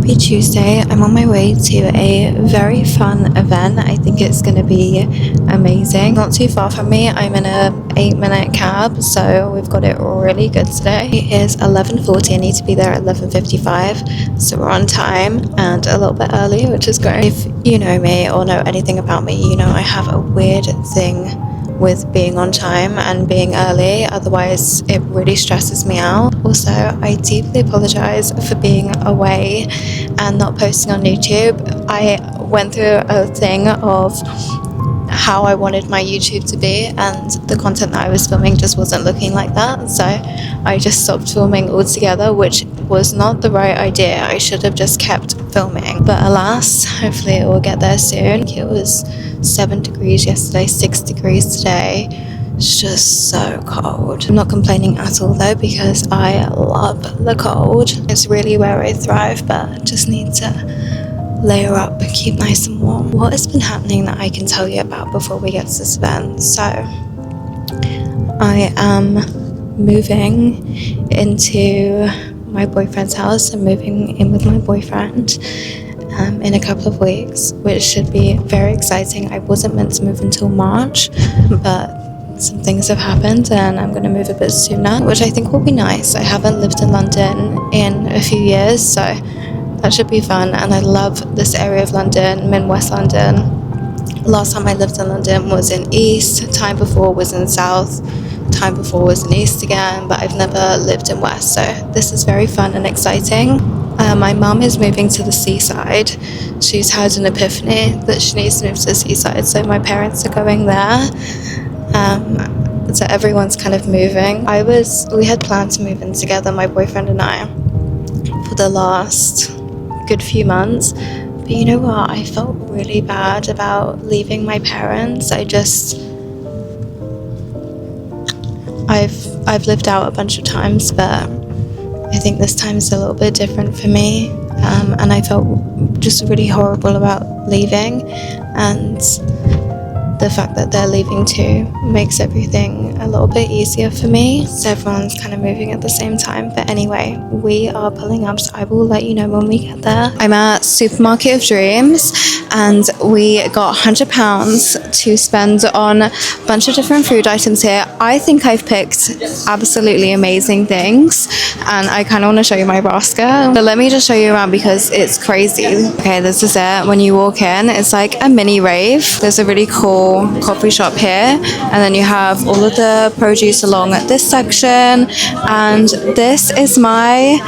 Happy Tuesday. I'm on my way to a very fun event. I think it's going to be amazing. Not too far from me. I'm in a 8-minute cab, so we've got it really good today. It is 11:40. I need to be there at 11:55, so we're on time and a little bit early, which is great. If you know me or know anything about me, you know I have a weird thing with being on time and being early, otherwise it really stresses me out. Also, I deeply apologize for being away and not posting on YouTube. I went through a thing of how I wanted my YouTube to be, and the content that I was filming just wasn't looking like that, so I just stopped filming altogether, which was not the right idea. I should have just kept filming, but alas, hopefully it will get there soon. It was 7 degrees yesterday, 6 degrees today. It's just so cold. I'm not complaining at all though, because I love the cold. It's really where I thrive, but I just need to layer up, keep nice and warm. What has been happening that I can tell you about before we get to this event? So I am moving into my boyfriend's house. I'm moving in with my boyfriend in a couple of weeks, which should be very exciting. I wasn't meant to move until March, but some things have happened and I'm going to move a bit sooner, which I think will be nice. I haven't lived in London in a few years, so that should be fun, and I love this area of London. I'm in West London. Last time I lived in London was in East, time before was in South, time before was in East again, but I've never lived in West, so this is very fun and exciting. My mum is moving to the seaside. She's had an epiphany that she needs to move to the seaside, so my parents are going there. So everyone's kind of moving. We had planned to move in together, my boyfriend and I, for the last good few months, but you know what, I felt really bad about leaving my parents. I've lived out a bunch of times, but I think this time is a little bit different for me, and I felt just really horrible about leaving, and the fact that they're leaving too makes everything a little bit easier for me. So everyone's kind of moving at the same time. But anyway, we are pulling up, so I will let you know when we get there. I'm at Supermarket of Dreams and we got £100 to spend on a bunch of different food items here. I think I've picked absolutely amazing things and I kind of want to show you my basket. But let me just show you around because it's crazy. Okay, this is it. When you walk in, it's like a mini rave. There's a really cool coffee shop here, and then you have all of the produce along at this section, and this is my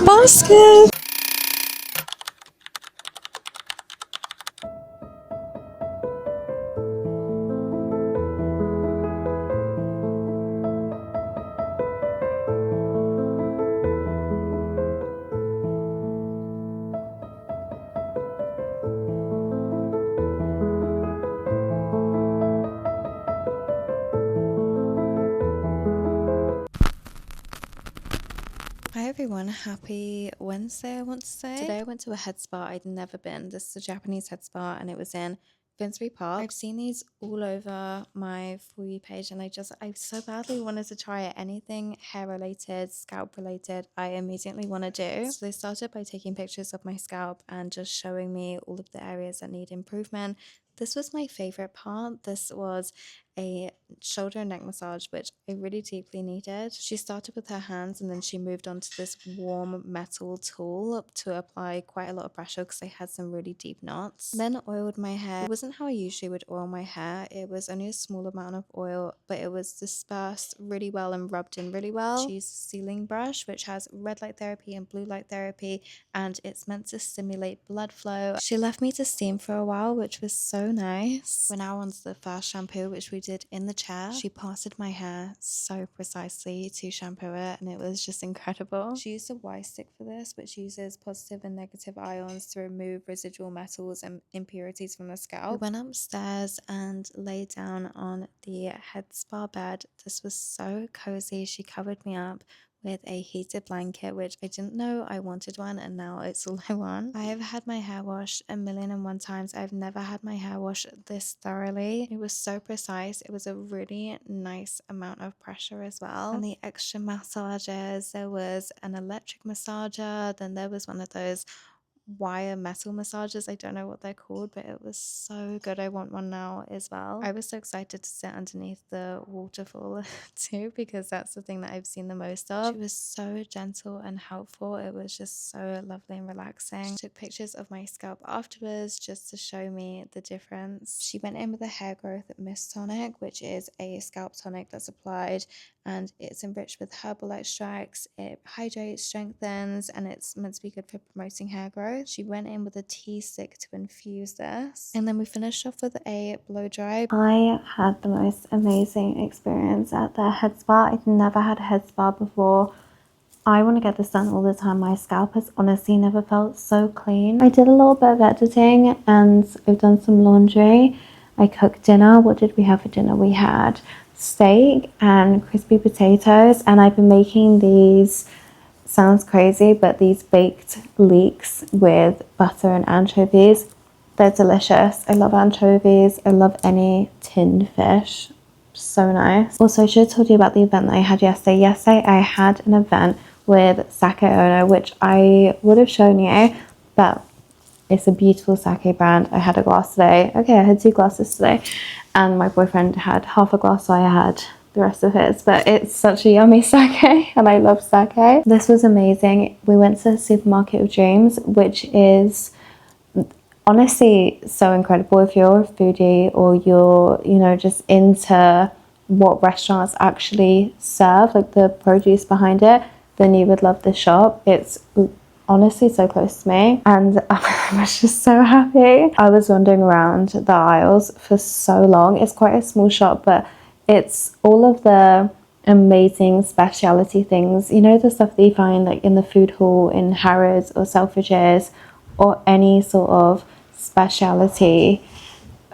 basket. Hi everyone, happy Wednesday, I want to say. Today I went to a head spa I'd never been. This is a Japanese head spa and it was in Finsbury Park. I've seen these all over my Foodie page and I so badly wanted to try it. Anything hair related, scalp related, I immediately want to do. So they started by taking pictures of my scalp and just showing me all of the areas that need improvement. This was my favorite part. This was a shoulder and neck massage, which I really deeply needed. She started with her hands and then she moved on to this warm metal tool to apply quite a lot of pressure because I had some really deep knots. Then oiled my hair. It wasn't how I usually would oil my hair. It was only a small amount of oil, but it was dispersed really well and rubbed in really well. She used a sealing brush, which has red light therapy and blue light therapy, and it's meant to stimulate blood flow. She left me to steam for a while, which was so nice. We're now on to the first shampoo, which we did in the chair. She parted my hair so precisely to shampoo it, and it was just incredible. She used a Y stick for this, which uses positive and negative ions to remove residual metals and impurities from the scalp. We went upstairs and lay down on the head spa bed. This was so cozy. She covered me up with a heated blanket, which I didn't know I wanted one, and now it's all I want. I have had my hair washed 1,000,001 times. I've never had my hair washed this thoroughly. It was so precise. It was a really nice amount of pressure as well. And the extra massages, there was an electric massager, then there was one of those wire metal massages. I don't know what they're called, but it was so good. I want one now as well. I was so excited to sit underneath the waterfall too, because that's the thing that I've seen the most of. She was so gentle and helpful. It was just so lovely and relaxing. She took pictures of my scalp afterwards just to show me the difference. She went in with a hair growth mist tonic, which is a scalp tonic that's applied and it's enriched with herbal extracts. It hydrates, strengthens, and it's meant to be good for promoting hair growth. She went in with a tea stick to infuse this, and then we finished off with a blow dry. I had the most amazing experience at their head spa. I'd never had a head spa before. I want to get this done all the time. My scalp has honestly never felt so clean. I did a little bit of editing and I've done some laundry. I cooked dinner. What did we have for dinner? We had steak and crispy potatoes, and I've been making these, sounds crazy, but these baked leeks with butter and anchovies. They're delicious. I love anchovies. I love any tinned fish. So nice. Also, I should have told you about the event that I had yesterday. Yesterday I had an event with Sake Ono, which I would have shown you, but it's a beautiful sake brand. I had a glass today. Okay, I had 2 glasses today, and my boyfriend had half a glass, so I had the rest of his. But it's such a yummy sake, and I love sake. This was amazing. We went to the Supermarket of Dreams, which is honestly so incredible. If you're a foodie or you're, you know, just into what restaurants actually serve, like the produce behind it, then you would love this shop. It's honestly so close to me, and I was just so happy. I was wandering around the aisles for so long. It's quite a small shop, but it's all of the amazing specialty things, you know, the stuff that you find like in the food hall in Harrods or Selfridges or any sort of specialty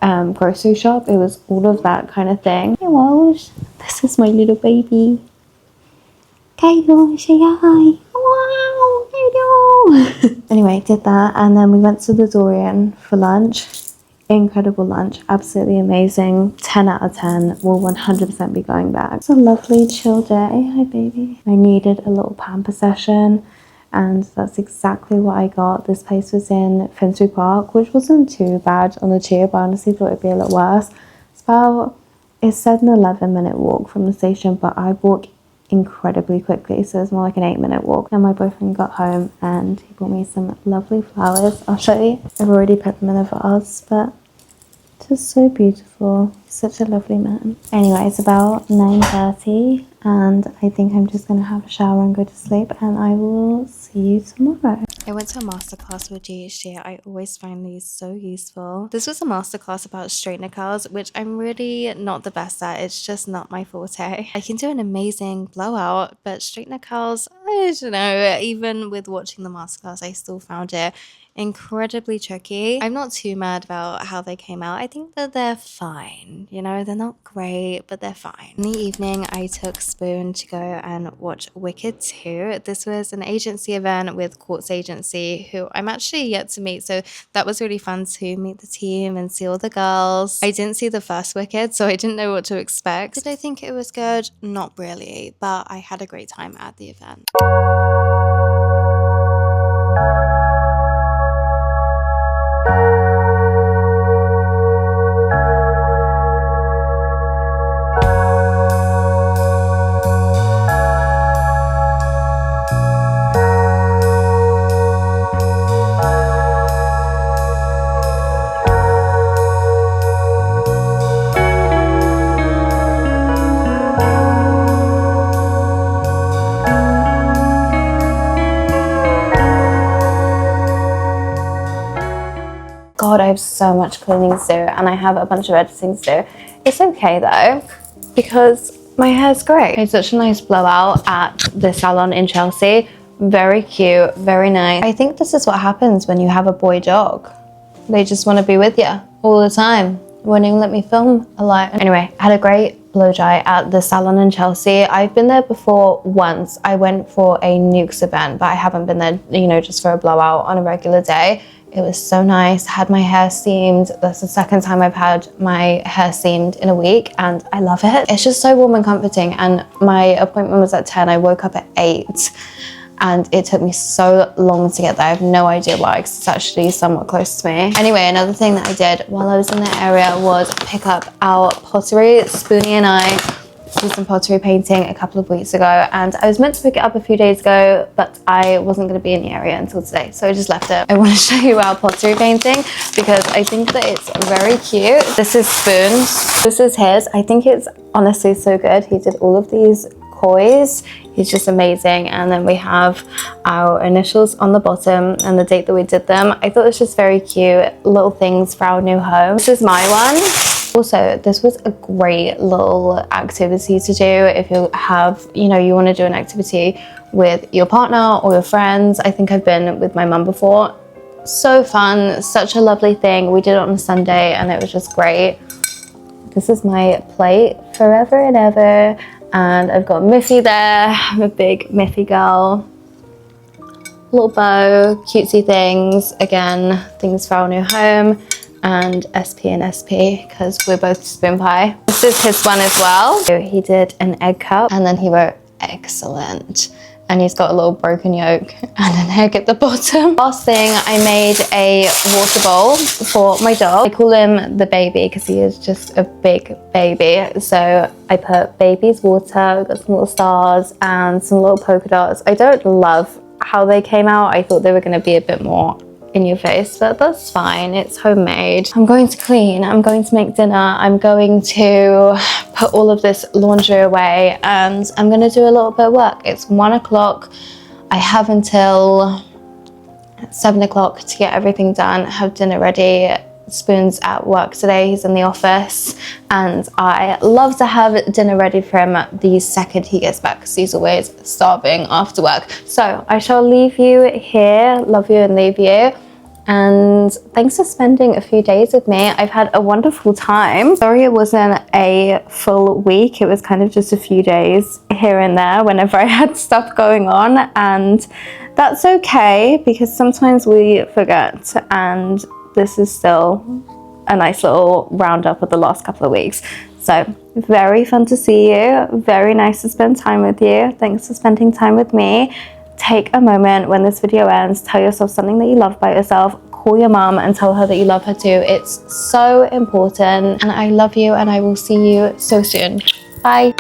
grocery shop. It was all of that kind of thing. Hey Walsh, this is my little baby. Kaydo, say hi. Wow, Kaydo. Anyway, did that, and then we went to the Dorian for lunch. Incredible lunch, absolutely amazing. 10 out of 10. Will 100% be going back. It's a lovely chill day. Hi baby. I needed a little pamper session, and that's exactly what I got. This place was in Finsbury Park, which wasn't too bad on the tube. I honestly thought it'd be a lot worse. It said an 11-minute walk from the station, but I walk incredibly quickly, so it's more like an 8-minute walk. And my boyfriend got home and he bought me some lovely flowers. I'll show you. I've already put them in a vase, but just so beautiful. He's such a lovely man. Anyway, it's about 9:30 and I think I'm just gonna have a shower and go to sleep, and I will see you tomorrow. I went to a masterclass with GHD. I always find these so useful. This was a masterclass about straightener curls, which I'm really not the best at. It's just not my forte. I can do an amazing blowout, but straightener curls, I don't know. Even with watching the masterclass, I still found it incredibly tricky. I'm not too mad about how they came out. I think that they're fine. You know, they're not great, but they're fine. In the evening, I took Spoon to go and watch Wicked 2. This was an agency event with Quartz Agency, who I'm actually yet to meet. So that was really fun to meet the team and see all the girls. I didn't see the first Wicked, so I didn't know what to expect. Did I think it was good? Not really, but I had a great time at the event. God, I have so much cleaning to do and I have a bunch of editing to do. It's okay though, because my hair's great. It's such a nice blowout at the salon in Chelsea. Very cute, very nice. I think this is what happens when you have a boy dog. They just want to be with you all the time. Won't even let me film a lot. Anyway, I had a great blow dry at the salon in Chelsea. I've been there before once. I went for a Nukes event, but I haven't been there, you know, just for a blowout on a regular day. It was so nice. I had my hair steamed. That's the second time I've had my hair steamed in a week and I love it. It's just so warm and comforting, and my appointment was at 10. I woke up at 8 and it took me so long to get there. I have no idea why, because it's actually somewhat close to me. Anyway, another thing that I did while I was in the area was pick up our pottery. Spoonie and I did some pottery painting a couple of weeks ago, and I was meant to pick it up a few days ago, but I wasn't going to be in the area until today, so I just left it. I want to show you our pottery painting because I think that it's very cute. This is Spoon's. This is his. I think it's honestly so good. He did all of these kois. He's just amazing. And then we have our initials on the bottom and the date that we did them. I thought it was just very cute, little things for our new home. This is my one. Also, this was a great little activity to do if you have, you know, you want to do an activity with your partner or your friends. I think I've been with my mum before. So fun, such a lovely thing. We did it on a Sunday and it was just great. This is my plate, forever and ever. And I've got Miffy there. I'm a big Miffy girl. Little bow, cutesy things. Again, things for our new home. And SP and SP because we're both spoon pie. This is his one as well. So he did an egg cup and then he wrote excellent. And he's got a little broken yolk and an egg at the bottom. Last thing, I made a water bowl for my dog. I call him the baby because he is just a big baby. So I put baby's water, got some little stars and some little polka dots. I don't love how they came out. I thought they were going to be a bit more in your face, but that's fine, it's homemade. I'm going to clean, I'm going to make dinner, I'm going to put all of this laundry away, and I'm going to do a little bit of work. It's 1 o'clock. I have until 7 o'clock to get everything done, have dinner ready. Spoon's at work today, he's in the office, and I love to have dinner ready for him the second he gets back because he's always starving after work. So I shall leave you here, love you and leave you, and thanks for spending a few days with me. I've had a wonderful time. Sorry it wasn't a full week, it was kind of just a few days here and there whenever I had stuff going on, and that's okay because sometimes we forget, and this is still a nice little roundup of the last couple of weeks. So very fun to see you, very nice to spend time with you. Thanks for spending time with me. Take a moment when this video ends, tell yourself something that you love about yourself, call your mum and tell her that you love her too. It's so important, and I love you and I will see you so soon. Bye.